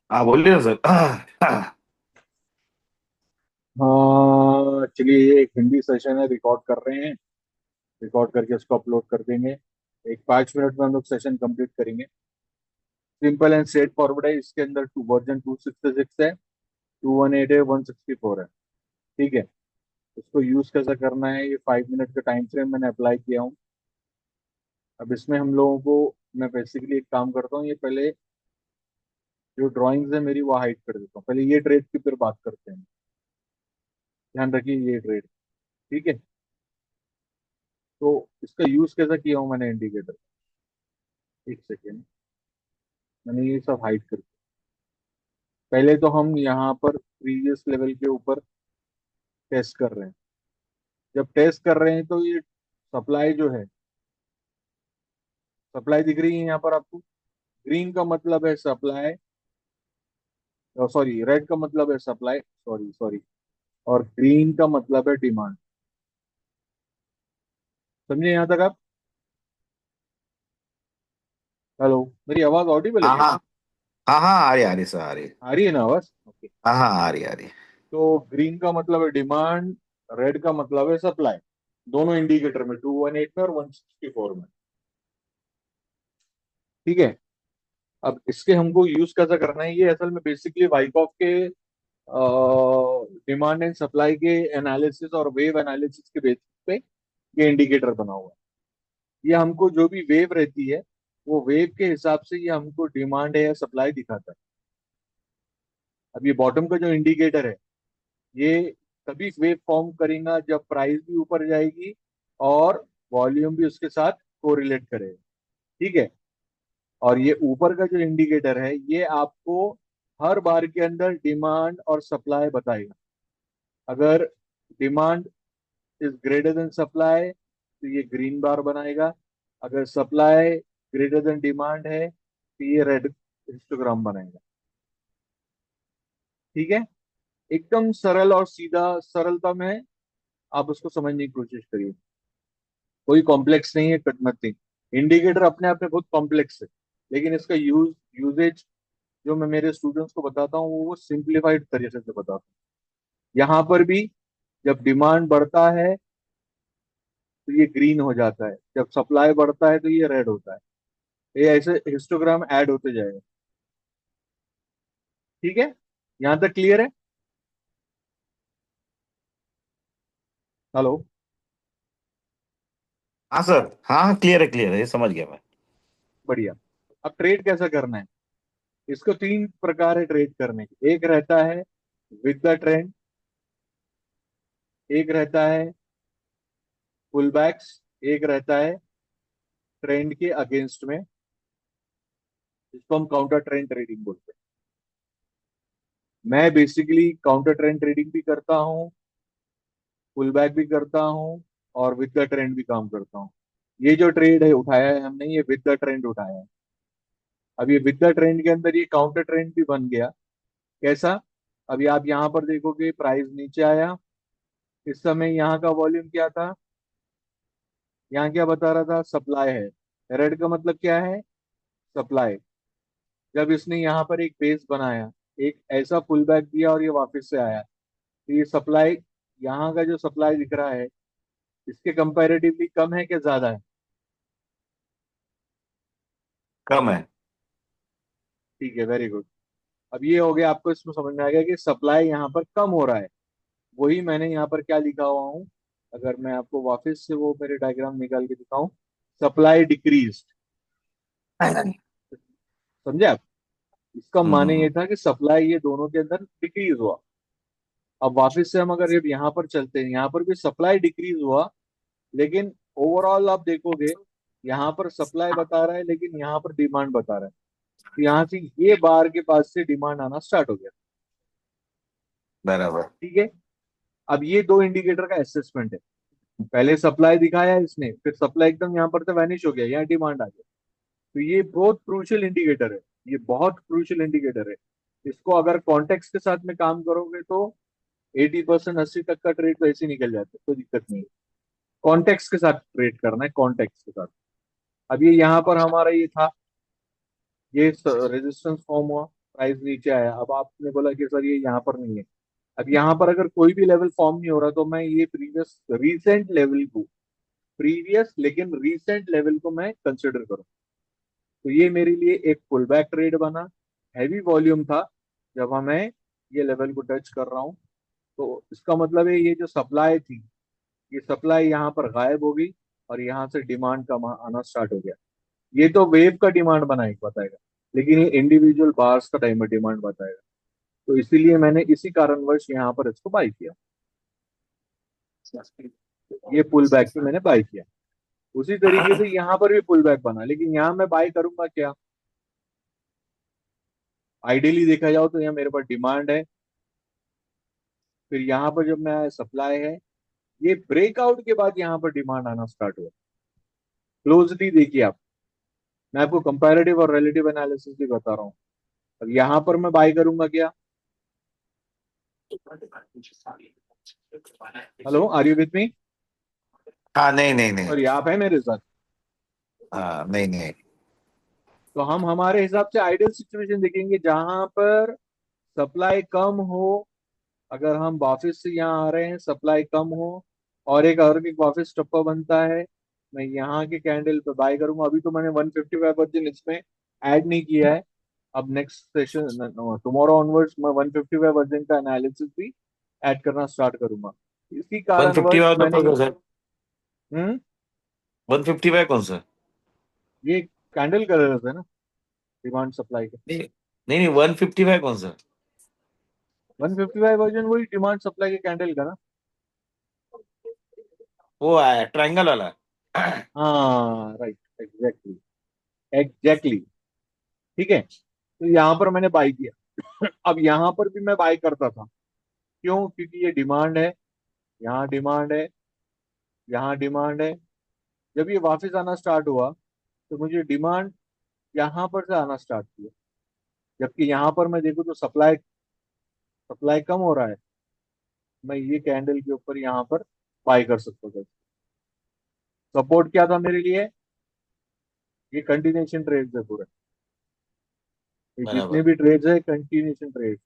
हाँ बोलिए ना सर। हाँ चलिए, ये एक हिंदी सेशन है, रिकॉर्ड कर रहे हैं। रिकॉर्ड करके उसको अपलोड कर देंगे। एक 5 मिनट में हम लोग सेशन कंप्लीट करेंगे। सिंपल एंड स्ट्रेट फॉरवर्ड है। इसके अंदर टू वर्जन 266 है, 218 है, 164 है। ठीक है। उसको यूज कैसा करना है, ये 5 मिनट का टाइम फ्रेम मैंने अप्लाई किया हूँ। अब इसमें हम लोगों को, मैं बेसिकली एक काम करता हूँ, ये पहले जो ड्राइंग्स है मेरी वो हाइड कर देता हूँ। पहले ये ट्रेड की फिर बात करते हैं। ध्यान रखिए, ये ट्रेड। ठीक है। तो इसका यूज कैसा किया हूँ मैंने इंडिकेटर। एक सेकेंड। मैंने ये सब हाइड कर दिया। पहले तो हम यहाँ पर प्रीवियस लेवल के ऊपर टेस्ट कर रहे हैं। जब टेस्ट कर रहे हैं तो ये सप्लाई जो है, सप्लाई दिख रही है यहाँ पर आपको। ग्रीन का मतलब है सप्लाई, सॉरी रेड का मतलब है सप्लाई, सॉरी सॉरी, और ग्रीन का मतलब है डिमांड। समझे यहाँ तक आप। हेलो, मेरी आवाज ऑडिबल है हाँ क्या। हाँ हाँ हाँ, आ रही सर, आ रही। आ रही है ना आवाज, ओके। हाँ हाँ, आ रही आ रही। तो ग्रीन का मतलब है डिमांड, रेड का मतलब है सप्लाई। दोनों इंडिकेटर में 218 में और 164 में। ठीक है। अब इसके हमको यूज कैसा करना है, ये असल में बेसिकली वाइकॉफ के डिमांड एंड सप्लाई के एनालिसिस और वेव एनालिसिस के बेसिस पे ये इंडिकेटर बना हुआ है। ये हमको जो भी वेव रहती है, वो वेव के हिसाब से ये हमको डिमांड है या सप्लाई दिखाता है। अब ये बॉटम का जो इंडिकेटर है, ये तभी वेव फॉर्म करेगा जब प्राइस भी ऊपर जाएगी और वॉल्यूम भी उसके साथ कोरिलेट करेगा। ठीक है। और ये ऊपर का जो इंडिकेटर है, ये आपको हर बार के अंदर डिमांड और सप्लाई बताएगा। अगर demand is greater than supply तो ये ग्रीन बार बनाएगा। अगर सप्लाई ग्रेटर देन डिमांड है तो ये रेड हिस्टोग्राम बनाएगा। ठीक है। एकदम सरल और सीधा, सरलता में आप उसको समझने की कोशिश करिए। कोई कॉम्प्लेक्स नहीं है, कट मत नहीं। इंडिकेटर अपने आप में बहुत कॉम्प्लेक्स है, लेकिन इसका यूजेज जो मैं मेरे स्टूडेंट्स को बताता हूँ वो सिंप्लीफाइड तरीके से बताता हूँ। यहाँ पर भी जब डिमांड बढ़ता है तो ये ग्रीन हो जाता है, जब सप्लाई बढ़ता है तो ये रेड होता है। ये ऐसे हिस्टोग्राम ऐड होते जाएगा। ठीक है। यहाँ तक क्लियर है। हेलो। हाँ सर, हाँ हाँ, क्लियर है, ये समझ गया मैं। बढ़िया। अब ट्रेड कैसा करना है। इसको तीन प्रकार है ट्रेड करने के। एक रहता है विद द ट्रेंड, एक रहता है पुल बैक्स, एक रहता है ट्रेंड के अगेंस्ट में, जिसको हम काउंटर ट्रेंड ट्रेडिंग बोलते हैं। मैं बेसिकली काउंटर ट्रेंड ट्रेडिंग भी करता हूँ, पुल बैक भी करता हूँ, और विद द ट्रेंड भी काम करता हूँ। ये जो ट्रेड है उठाया है हमने, ये विद द ट्रेंड उठाया है। अब ये विद द ट्रेंड के अंदर ये काउंटर ट्रेंड भी बन गया। कैसा। अभी आप यहाँ पर देखोगे प्राइस नीचे आया, इस समय यहाँ का वॉल्यूम क्या था, यहाँ क्या बता रहा था, सप्लाई है। रेड का मतलब क्या है, सप्लाई। जब इसने यहाँ पर एक बेस बनाया, एक ऐसा पुल बैक दिया और ये वापस से आया, तो ये सप्लाई, यहाँ का जो सप्लाई दिख रहा है इसके कंपैरेटिवली कम है कि ज्यादा है। कम है। ठीक है, वेरी गुड। अब ये हो गया, आपको इसमें समझ में आ गया कि सप्लाई यहाँ पर कम हो रहा है। वही मैंने यहाँ पर क्या लिखा हुआ हूँ, अगर मैं आपको वापस से वो मेरे डायग्राम निकाल के दिखाऊं, सप्लाई डिक्रीज। समझे आप। इसका माने ये हम्म। था कि सप्लाई ये दोनों के अंदर डिक्रीज हुआ। अब वापस से हम अगर ये यहाँ पर चलते हैं, यहाँ पर भी सप्लाई डिक्रीज हुआ, लेकिन ओवरऑल आप देखोगे यहाँ पर सप्लाई बता रहा है लेकिन यहाँ पर डिमांड बता रहा है। तो यहाँ से ये बार के बाद से डिमांड आना स्टार्ट हो गया। बराबर। ठीक है। अब ये दो इंडिकेटर का असेसमेंट है। पहले सप्लाई दिखाया इसने, फिर सप्लाई एकदम यहाँ पर से वैनिश हो गया, यहाँ डिमांड आ गया। तो ये बहुत क्रूशियल इंडिकेटर है। ये बहुत क्रूशियल इंडिकेटर है। इसको अगर कॉन्टेक्स्ट के साथ में काम करोगे तो 80%, 80 तक का ट्रेड तो ऐसे ही निकल जाता है, कोई दिक्कत नहीं है। कॉन्टेक्स्ट के साथ ट्रेड करना है, कॉन्टेक्स्ट के साथ। अब ये यहाँ पर हमारा ये था, ये रेजिस्टेंस फॉर्म हुआ। प्राइस नीचे आया, अब आपने बोला कि सर ये यहाँ पर नहीं है। अब यहाँ पर अगर कोई भी लेवल फॉर्म नहीं हो रहा तो मैं ये प्रीवियस रीसेंट लेवल को, प्रीवियस लेकिन रीसेंट लेवल को मैं कंसिडर करूँ। तो ये मेरे लिए एक पुल बैक ट्रेड बना, हैवी वॉल्यूम था जब मैं ये लेवल को टच कर रहा हूँ। तो इसका मतलब है ये जो सप्लाई थी, ये सप्लाई यहाँ पर गायब हो गई और यहाँ से डिमांड का आना स्टार्ट हो गया। ये तो वेव का डिमांड बताएगा, लेकिन ये इंडिविजुअल बार्स का टाइम डिमांड बताएगा। तो इसीलिए मैंने इसी कारणवश यहाँ पर इसको बाई किया, ये पुल बैक पे मैंने बाई किया। उसी तरीके से यहाँ पर भी पुल बैक बना, लेकिन यहाँ मैं बाई करूंगा क्या? आइडियली देखा जाओ तो यहाँ मेरे पास डिमांड है, फिर यहाँ पर जब मैं सप्लाई है, ये ब्रेकआउट के बाद यहाँ पर डिमांड आना स्टार्ट हुआ। क्लोजली देखिए आप, मैं आपको कंपैरेटिव और रिलेटिव एनालिसिस भी बता रहा हूँ। अब यहाँ पर मैं बाय करूंगा क्या? Hello, are you with me? हाँ, नहीं नहीं नहीं। और आप है मेरे साथ? हाँ, नहीं नहीं। तो हम हमारे हिसाब से आइडियल सिचुएशन देखेंगे जहां पर सप्लाई कम हो। अगर हम वापस से यहाँ आ रहे हैं, सप्लाई कम हो और एक वापस टप्पा बनता है, मैं यहाँ के कैंडल पे बाय करूंगा। अभी तो मैंने 155 इसमें ऐड नहीं किया है। अब नेक्स्ट सेशन टुमारो ऑनवर्ड्स मैं 155 का एनालिसिस भी ऐड करना स्टार्ट करूंगा। इसी 150 कारणवश वाला मैंने कौन सा सर? हम्म 150 वाला कौन सा? ये कैंडल कलर है ना, डिमांड सप्लाई का। नहीं नहीं नहीं, 150 कौन सा? 155 वही डिमांड सप्लाई के कैंडल का ना। वो ट्रायंगल वाला। हाँ राइट, एग्जैक्टली, एग्जैक्टली। ठीक है, तो यहाँ पर मैंने बाई किया। अब यहाँ पर भी मैं बाई करता था, क्यों? क्योंकि ये डिमांड है, यहाँ डिमांड है, यहाँ डिमांड है। जब ये वापस आना स्टार्ट हुआ तो मुझे डिमांड यहाँ पर से आना स्टार्ट किया, जबकि यहाँ पर मैं देखूँ तो सप्लाई सप्लाई कम हो रहा है। मैं ये कैंडल के ऊपर यहाँ पर बाई कर सकता था। सपोर्ट क्या था मेरे लिए? ये कंटिन्यूशन ट्रेड है पूरे, ये जितने बराबर। भी ट्रेड्स है कंटिन्यूशन ट्रेड।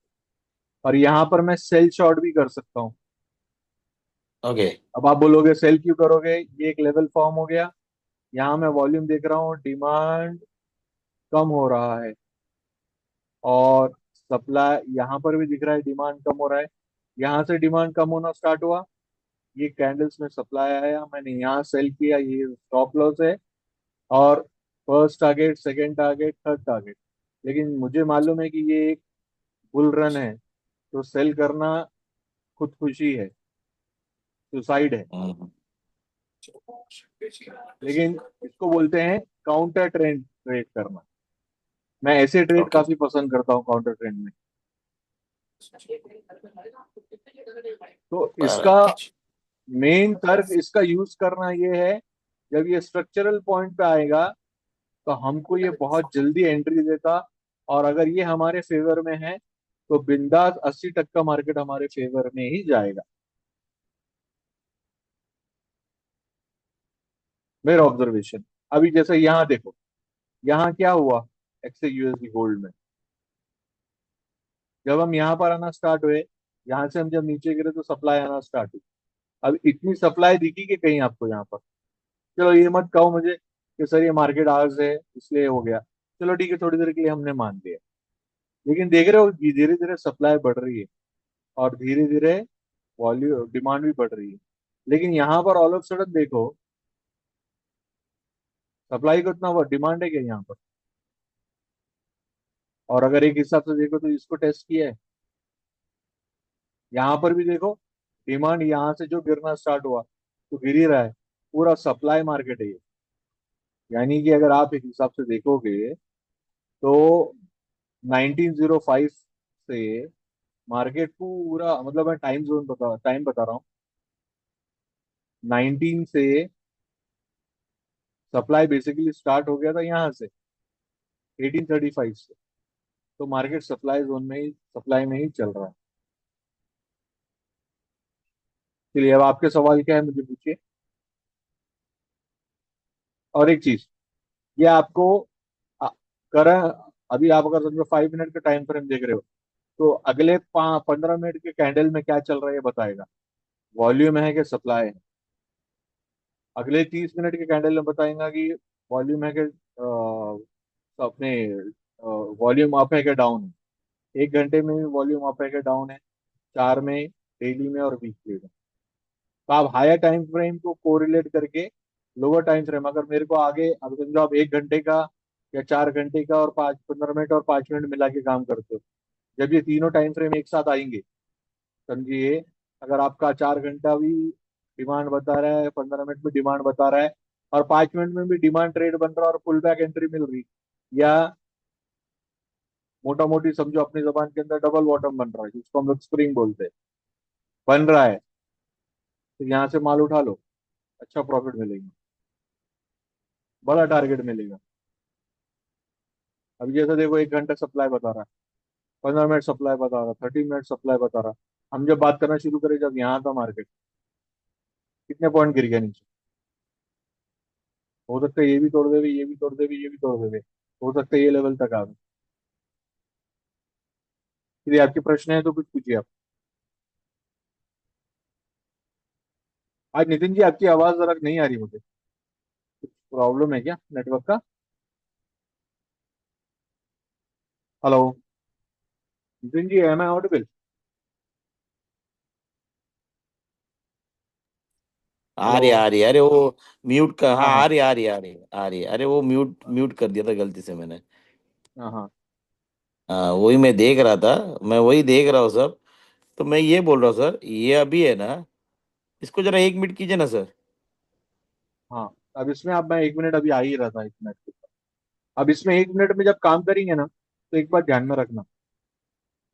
और यहाँ पर मैं सेल शॉर्ट भी कर सकता हूँ। ओके। अब आप बोलोगे सेल क्यों करोगे? ये एक लेवल फॉर्म हो गया, यहाँ मैं वॉल्यूम देख रहा हूँ, डिमांड कम हो रहा है और सप्लाई यहाँ पर भी दिख रहा है, डिमांड कम हो रहा है। यहाँ से डिमांड कम होना स्टार्ट हुआ, ये कैंडल्स में सप्लाई आया, मैंने यहाँ सेल किया, ये स्टॉप लॉस है। और first target, second target, third target. लेकिन मुझे मालूम है कि ये एक बुल रन है, तो सेल करना खुदकुशी है, सुसाइड है। हम्म। लेकिन इसको बोलते हैं काउंटर ट्रेंड ट्रेड करना। मैं ऐसे ट्रेड ओके। काफी पसंद करता हूँ काउंटर ट्रेंड में। तो इसका बराबर। मेन तर्क, इसका यूज करना ये है, जब ये स्ट्रक्चरल पॉइंट पे आएगा तो हमको ये बहुत जल्दी एंट्री देता। और अगर ये हमारे फेवर में है तो बिंदास 80% मार्केट हमारे फेवर में ही जाएगा, मेरा ऑब्जर्वेशन। अभी जैसे यहाँ देखो, यहाँ क्या हुआ एक्से यूएसडी गोल्ड में? जब हम यहाँ पर आना स्टार्ट हुए, यहाँ से हम जब नीचे गिरे तो सप्लाई आना स्टार्ट हुई। अब इतनी सप्लाई दिखी कि कहीं आपको यहाँ पर? चलो ये मत कहो मुझे कि सर ये मार्केट आवर्स है इसलिए हो गया, चलो ठीक है, थोड़ी देर के लिए हमने मान लिया। लेकिन देख रहे हो धीरे धीरे सप्लाई बढ़ रही है और धीरे धीरे वॉल्यूम डिमांड भी बढ़ रही है। लेकिन यहाँ पर ऑल ऑफ सडन देखो, सप्लाई को इतना हुआ, डिमांड है क्या यहाँ पर? और अगर एक हिसाब से देखो तो इसको टेस्ट किया है, यहाँ पर भी देखो, डिमांड यहाँ से जो गिरना स्टार्ट हुआ तो गिर ही रहा है। पूरा सप्लाई मार्केट है ये। यानी कि अगर आप एक हिसाब से देखोगे तो 1905 से मार्केट पूरा, मतलब मैं टाइम बता रहा हूँ, 19 से सप्लाई बेसिकली स्टार्ट हो गया था यहाँ से, 1835 से। तो मार्केट सप्लाई में ही चल रहा है। चलिए, अब आपके सवाल क्या है मुझे पूछिए। और एक चीज, ये आपको कर अभी आप अगर समझो 5 मिनट का टाइम फ्रेम देख रहे हो, तो अगले 15 मिनट के कैंडल में क्या चल रहा है ये बताएगा। वॉल्यूम है कि सप्लाई है। अगले 30 मिनट के कैंडल में बताएगा कि वॉल्यूम है कि अपने वॉल्यूम अप है कि डाउन है। 1 घंटे में भी वॉल्यूम अप है कि डाउन है, 4 में, डेली में और वीकली में। तो आप हायर टाइम फ्रेम को कोरिलेट करके लोअर टाइम फ्रेम, अगर मेरे को आगे, अब समझो आप 1 घंटे का या 4 घंटे का और 15 मिनट और 5 मिनट मिला के काम करते हो, जब ये तीनों टाइम फ्रेम एक साथ आएंगे, समझिए, अगर आपका 4 घंटा भी डिमांड बता रहा है, 15 मिनट में डिमांड बता रहा है, और 5 मिनट में भी डिमांड ट्रेड बन रहा है और पुल बैक एंट्री मिल रही, या मोटा मोटी समझो अपनी जबान के अंदर डबल बॉटम बन रहा है जिसको हम लोग स्प्रिंग बोलते हैं, बन रहा है, तो यहाँ से माल उठा लो, अच्छा प्रॉफिट मिलेगा, बड़ा टारगेट मिलेगा। अभी जैसे देखो 1 घंटा सप्लाई बता रहा है, 15 मिनट सप्लाई बता रहा है, 30 मिनट सप्लाई बता रहा है। हम जब बात करना शुरू करें जब यहाँ था मार्केट, कितने पॉइंट गिर गया नीचे। हो सकता है ये भी तोड़ देवे, ये भी तोड़ देवे, ये भी तोड़ देवे, हो सकता है ये लेवल तक आ गए। यदि आपके प्रश्न है तो कुछ पूछिए आप। आज नितिन जी आपकी आवाज जरा नहीं आ रही मुझे, कुछ प्रॉब्लम है क्या नेटवर्क का? Hello, Nitin ji, am I audible? आ हेलो। रही आ रही, अरे वो म्यूट का, हाँ हाँ आ हाँ रही आ रही आ रही आ रही, अरे वो म्यूट म्यूट कर दिया था गलती से मैंने। हाँ हाँ हाँ वही मैं देख रहा था, मैं वही देख रहा हूँ सब। तो मैं ये बोल रहा हूँ सर, ये अभी है ना, इसको जरा 1 मिनट कीजिए ना सर। हाँ। अब इसमें, अब मैं 1 मिनट अभी आ ही रहा था 1 मिनट के ऊपर। अब इसमें 1 मिनट में जब काम करेंगे ना, तो एक बात ध्यान में रखना,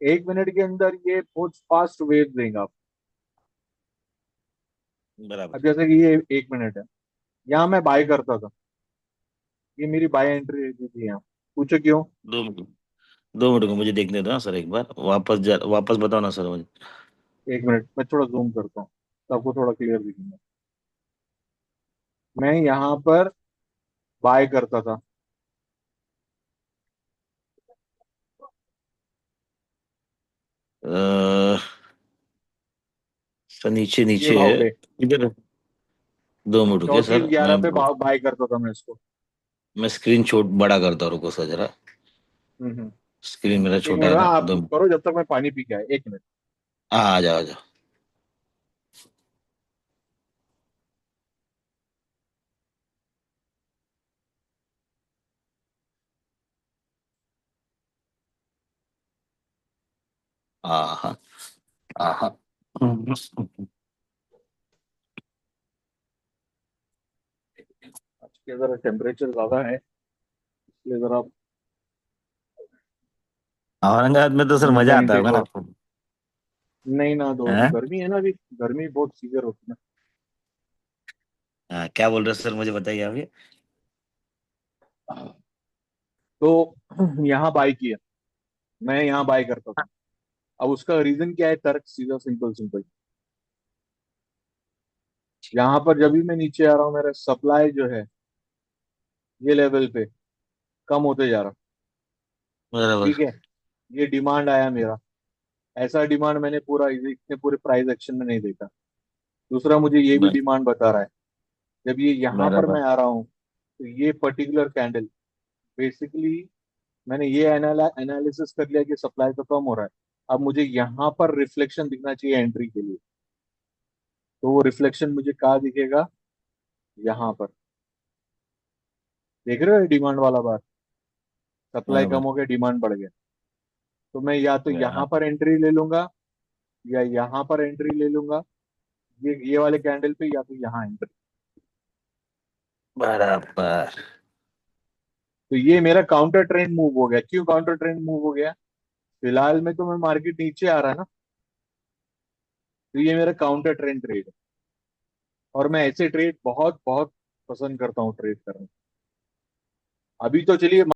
1 मिनट के अंदर ये बहुत फास्ट वेव देगा आप। अब बराबर। जैसे कि ये 1 मिनट है, यहाँ मैं बाय करता था, ये मेरी बाय एंट्री रहती थी यहाँ। पूछो क्यों? 2 मिनट, 2 मिनट को मुझे देखने दो ना सर, एक बार वापस बताओ ना सर मुझे। 1 मिनट मैं थोड़ा जूम करता हूँ, तो आपको थोड़ा क्लियर दिखेगा। मैं यहाँ पर बाय करता था, अ, सर नीचे ये नीचे है, भाव पे इधर। 2 मिनट रुकिए सर, 3411 पे भाव बाय करता था मैं इसको। मैं स्क्रीन शॉट बड़ा करता हूँ, रुको सर जरा। हम्म। स्क्रीन मेरा एक छोटा मिनट, है हाँ ना, आप करो जब तक मैं पानी पी के आया, 1 मिनट। हाँ आ जाओ आ जाओ। हाँ हाँ हाँ हाँ। आज के जरा टेम्परेचर ज्यादा है, इसलिए जरा औरंगाबाद में तो सर कहीं मजा कहीं आता होगा ना देखो। आपको। नहीं ना, दो हैं? गर्मी है ना अभी, गर्मी बहुत सीवियर होती हाँ क्या बोल रहे हो सर, मुझे बताइए अभी। है। तो यहाँ बाय किया, मैं यहाँ बाय करता था। अब उसका रीजन क्या है? तर्क सीधा, सिंपल सिंपल। यहाँ पर जब भी मैं नीचे आ रहा हूँ, मेरा सप्लाई जो है ये लेवल पे कम होते जा रहा। बराबर। ठीक है, ये डिमांड आया मेरा, ऐसा डिमांड मैंने पूरा इतने पूरे प्राइस एक्शन में नहीं देखा। दूसरा, मुझे ये भी बर- डिमांड बता रहा है, जब ये यहाँ पर बराबर। मैं आ रहा हूँ, तो ये पर्टिकुलर कैंडल बेसिकली, मैंने ये एनालिसिस कर लिया कि सप्लाई तो कम हो रहा है। अब मुझे यहाँ पर रिफ्लेक्शन दिखना चाहिए एंट्री के लिए, तो वो रिफ्लेक्शन मुझे कहाँ दिखेगा? यहाँ पर। देख रहे हो डिमांड वाला बात, सप्लाई कम बराबर। हो गया, डिमांड बढ़ गया, तो मैं या तो हाँ, यहाँ पर एंट्री ले लूंगा या यहाँ पर एंट्री ले लूंगा, ये वाले कैंडल पे, या तो यहाँ एंट्री। बराबर। तो ये मेरा काउंटर ट्रेंड मूव हो गया। क्यों काउंटर ट्रेंड मूव हो गया? फिलहाल में तो मैं मार्केट नीचे आ रहा है ना, तो ये मेरा काउंटर ट्रेंड ट्रेड है। और मैं ऐसे ट्रेड बहुत बहुत पसंद करता हूँ ट्रेड करना। अभी तो चलिए